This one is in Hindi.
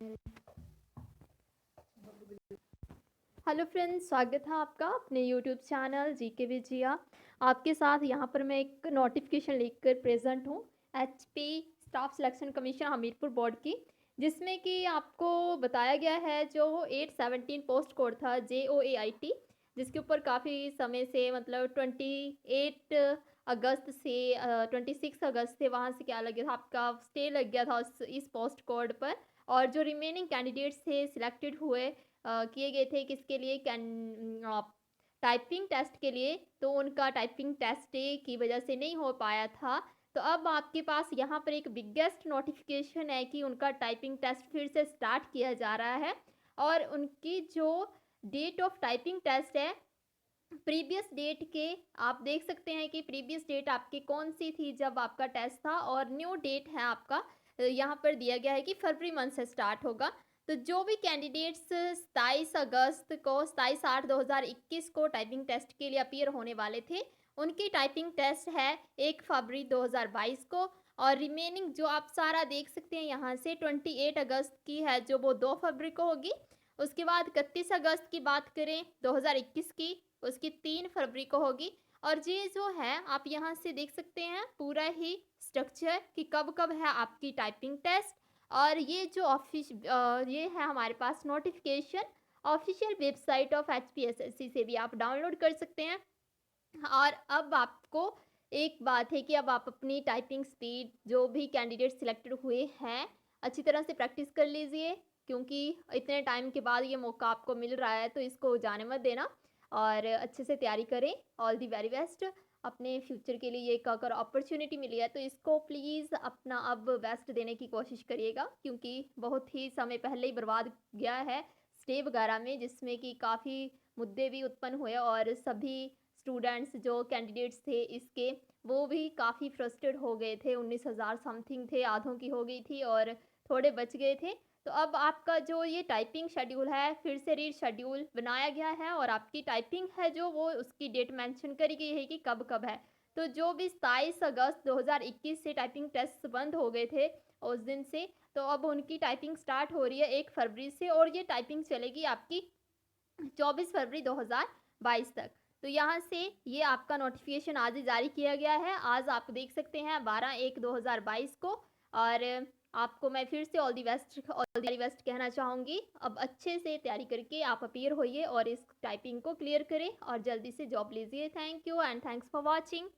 हेलो फ्रेंड्स, स्वागत है आपका अपने यूट्यूब चैनल जीके विजया। आपके साथ यहाँ पर मैं एक नोटिफिकेशन लेकर प्रेजेंट हूँ HP staff selection commission Hamirpur board की, जिसमें कि आपको बताया गया है जो 817 पोस्ट कोड था JOAIT, जिसके ऊपर काफ़ी समय से मतलब 28 अगस्त से 26 अगस्त से वहाँ से क्या लग गया था, आपका स्टे लग गया था इस पोस्ट कोड पर। और जो रिमेनिंग कैंडिडेट्स थे सिलेक्टेड हुए किए गए थे किसके लिए, टाइपिंग टेस्ट के लिए, तो उनका टाइपिंग टेस्ट की वजह से नहीं हो पाया था। तो अब आपके पास यहाँ पर एक बिगेस्ट नोटिफिकेशन है कि उनका टाइपिंग टेस्ट फिर से स्टार्ट किया जा रहा है। और उनकी जो डेट ऑफ टाइपिंग टेस्ट है, प्रीवियस डेट के आप देख सकते हैं कि प्रीवियस डेट आपकी कौन सी थी जब आपका टेस्ट था, और न्यू डेट है आपका यहाँ पर दिया गया है कि फरवरी मंथ से स्टार्ट होगा। तो जो भी कैंडिडेट्स 27 8 2021 को टाइपिंग टेस्ट के लिए अपीयर होने वाले थे, उनकी टाइपिंग टेस्ट है 1 फरवरी 2022 को। और रिमेनिंग जो आप सारा देख सकते हैं यहाँ से 28 अगस्त की है जो वो 2 फरवरी को होगी। उसके बाद 31 अगस्त की बात करें 2021 की, उसकी 3 फरवरी को होगी। और ये जो है आप यहाँ से देख सकते हैं पूरा ही स्ट्रक्चर कि कब कब है आपकी टाइपिंग टेस्ट। और ये जो ये है हमारे पास notification official website of HPSSC से भी आप डाउनलोड कर सकते हैं। और अब आपको एक बात है कि अब आप अपनी टाइपिंग स्पीड जो भी कैंडिडेट सिलेक्टेड हुए हैं अच्छी तरह से प्रैक्टिस कर लीजिए, क्योंकि इतने टाइम के बाद ये मौका आपको मिल रहा है तो इसको जाने मत देना और अच्छे से तैयारी करें। ऑल दी वेरी बेस्ट अपने फ्यूचर के लिए। एक अगर अपॉर्चुनिटी मिली है तो इसको प्लीज़ अपना अब बेस्ट देने की कोशिश करिएगा, क्योंकि बहुत ही समय पहले ही बर्बाद गया है स्टे वगैरह में, जिसमें कि काफ़ी मुद्दे भी उत्पन्न हुए और सभी स्टूडेंट्स जो कैंडिडेट्स थे इसके वो भी काफ़ी फ्रस्ट्रेट हो गए थे। 19,000 समथिंग थे, आधों की हो गई थी और थोड़े बच गए थे। तो अब आपका जो ये टाइपिंग शेड्यूल है फिर से री शेड्यूल बनाया गया है, और आपकी टाइपिंग है जो वो उसकी डेट मेंशन करी गई है कि कब कब है। तो जो भी 27 अगस्त 2021 से टाइपिंग टेस्ट बंद हो गए थे उस दिन से, तो अब उनकी टाइपिंग स्टार्ट हो रही है 1 फरवरी से, और ये टाइपिंग चलेगी आपकी 24 फरवरी 2022 तक। तो यहाँ से ये आपका नोटिफिकेशन आज ही जारी किया गया है। आज आप देख सकते हैं 12/1/2022 को। और आपको मैं फिर से ऑल दी बेस्ट कहना चाहूँगी। अब अच्छे से तैयारी करके आप अपीयर होइए और इस टाइपिंग को क्लियर करें और जल्दी से जॉब लीजिए। Thank you and thanks for watching.